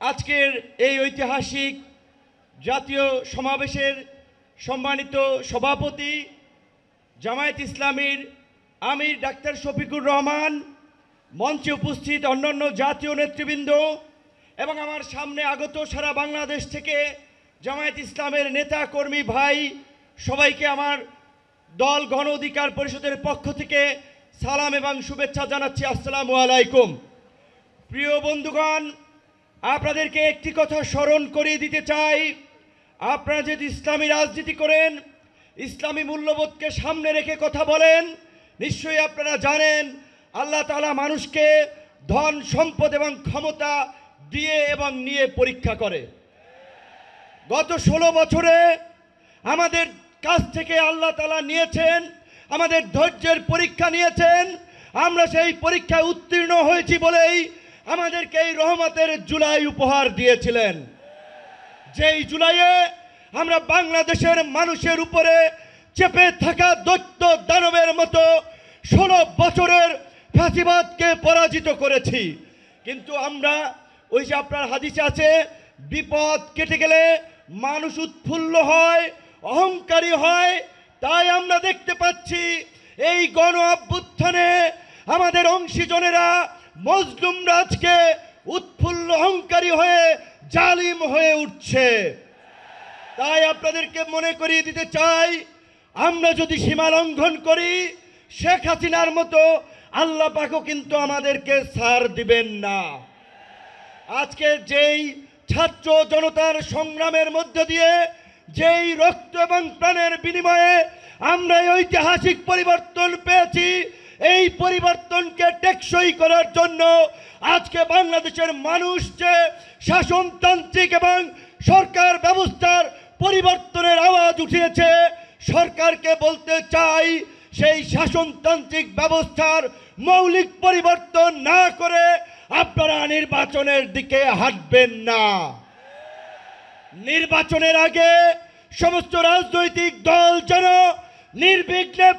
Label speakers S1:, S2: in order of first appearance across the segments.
S1: আজকের এই ঐতিহাসিক জাতীয় সমাবেশের সম্মানিত সভাপতি জামায়াত ইসলামীর আমির ডাক্তার শফিকুর রহমান, মঞ্চে উপস্থিত অন্যান্য জাতীয় নেতৃবৃন্দ এবং আমার সামনে আগত সারা বাংলাদেশ থেকে জামায়াত ইসলামের নেতা কর্মী ভাই সবাইকে আমার দল গণ অধিকার পরিষদের পক্ষ থেকে সালাম এবং শুভেচ্ছা জানাচ্ছি। আসসালামু আলাইকুম। প্রিয় বন্ধুগণ, আপনাদেরকে একটি কথা স্মরণ করিয়ে দিতে চাই। আপনারা যদি ইসলামী রাজনীতি করেন, ইসলামী মূল্যবোধকে সামনে রেখে কথা বলেন, নিশ্চয়ই আপনারা জানেন আল্লাহ তাআলা মানুষকে ধন সম্পদ এবং ক্ষমতা দিয়ে এবং নিয়ে পরীক্ষা করে। গত 16 বছরে আমাদের কাছ থেকে আল্লাহ তাআলা নিয়েছেন, আমাদের ধৈর্যের পরীক্ষা নিয়েছেন। আমরা সেই পরীক্ষায় উত্তীর্ণ হয়েছি বলেই আমাদেরকে এই রহমতের জুলাই উপহার দিয়েছিলেন। যেই জুলাইয়ে আমরা বাংলাদেশের মানুষের উপরে চেপে থাকা দৈত্য দানবের মতো 16 বছরের ফ্যাসিবাদকে পরাজিত করেছি। কিন্তু আমরা ওই যে আপনার হাদিসে আছে, বিপদ কেটে গেলে মানুষ উৎফুল্ল হয়, অহংকারী হয়। তাই আমরা দেখতে পাচ্ছি এই গণ অভ্যুত্থানে আমাদের অংশীজনেরা, মজলুমরা আজকে উৎফুল্ল অহংকারী হয়ে জালিম হয়ে উঠছে। তাই আপনাদেরকে মনে করিয়ে দিতে চাই, আমরা যদি সীমা লঙ্ঘন করি, শেখ হাসিনার মতো আল্লাহ পাকও কিন্তু আমাদেরকে ছাড় দিবেন না। আজকে যেই ছাত্র জনতার সংগ্রামের মধ্য দিয়ে, যেই রক্ত এবং প্রাণের বিনিময়ে আমরা এই ঐতিহাসিক পরিবর্তন পেয়েছি, এই পরিবর্তনকে টেকসই করার জন্য আজকে বাংলাদেশের মানুষ যে শাসনতান্ত্রিক এবং সরকার ব্যবস্থার পরিবর্তনের আওয়াজ উঠিয়েছে, সরকারকে বলতে চাই সেই শাসনতান্ত্রিক ব্যবস্থার মৌলিক পরিবর্তন না করে আপনারা নির্বাচনের দিকে হাঁটবেন না। নির্বাচনের আগে সমস্ত রাজনৈতিক দল যেন নির্বিঘ্নে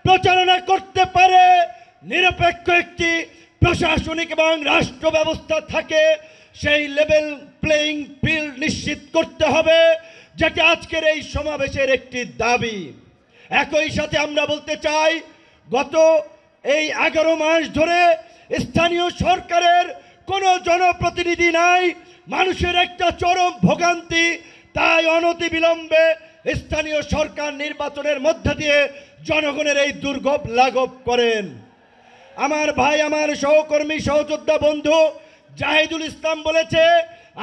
S1: প্রচারণা করতে পারে, নিরপেক্ষ একটি প্রশাসনিক এবং রাষ্ট্র ব্যবস্থা থাকে, সেই লেভেল প্লেইং ফিল্ড নিশ্চিত করতে হবে, যেটা আজকের এই সমাবেশের একটি দাবি। একই সাথে আমরা বলতে চাই, গত এই 11 মাস ধরে স্থানীয় সরকারের কোনো জনপ্রতিনিধি নাই, মানুষের একটা চরম ভোগান্তি। তাই অনতিবিলম্বে স্থানীয় সরকার নির্বাচনের মধ্য দিয়ে জনগণের এই দুর্ভোগ লাঘব করেন। আমার ভাই, আমার সহকর্মী, সহযোদ্ধা বন্ধু জাহিদুল ইসলাম বলেছে,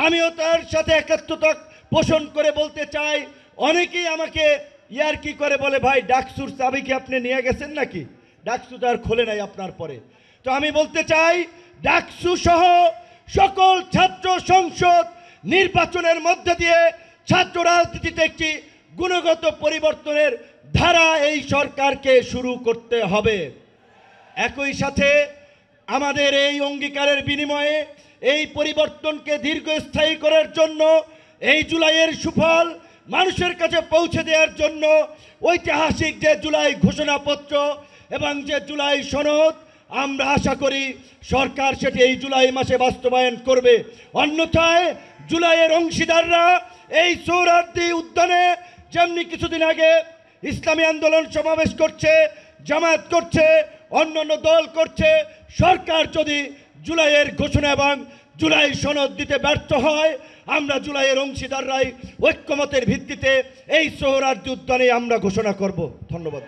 S1: আমিও তার সাথে একাত্মতা পোষণ করে বলতে চাই। অনেকেই আমাকে ইয়ার্কি করে বলে, ভাই ডাকসুর চাবি কি আপনি নিয়ে গেছেন নাকি? ডাকসু তো আর খোলে নাই আপনার পরে। তো আমি বলতে চাই, ডাকসু সহ সকল ছাত্র সংসদ নির্বাচনের মধ্য দিয়ে ছাত্র রাজনীতিতে একটি গুণগত পরিবর্তনের ধারা এই সরকারকে শুরু করতে হবে। একই সাথে আমাদের এই অঙ্গীকারের বিনিময়ে এই পরিবর্তনকে দীর্ঘস্থায়ী করার জন্য, এই জুলাইয়ের সুফল মানুষের কাছে পৌঁছে দেওয়ার জন্য ঐতিহাসিক যে জুলাই ঘোষণাপত্র এবং যে জুলাই সনদ, আমরা আশা করি সরকার সেটি এই জুলাই মাসে বাস্তবায়ন করবে। অন্যথায় জুলাইয়ের অংশীদাররা এই সোহরাওয়ার্দী উদ্যানে যেমনি কিছুদিন আগে ইসলামী আন্দোলন সমাবেশ করছে, জামায়াত করছে, অন্যান্য দল করছে, সরকার যদি জুলাইয়ের ঘোষণা এবং জুলাই সনদ দিতে ব্যর্থ হয়, আমরা জুলাইয়ের অংশীদাররাই ঐক্যমতের ভিত্তিতে এই সোহরাওয়ার্দী উদ্যানে আমরা ঘোষণা করব। ধন্যবাদ।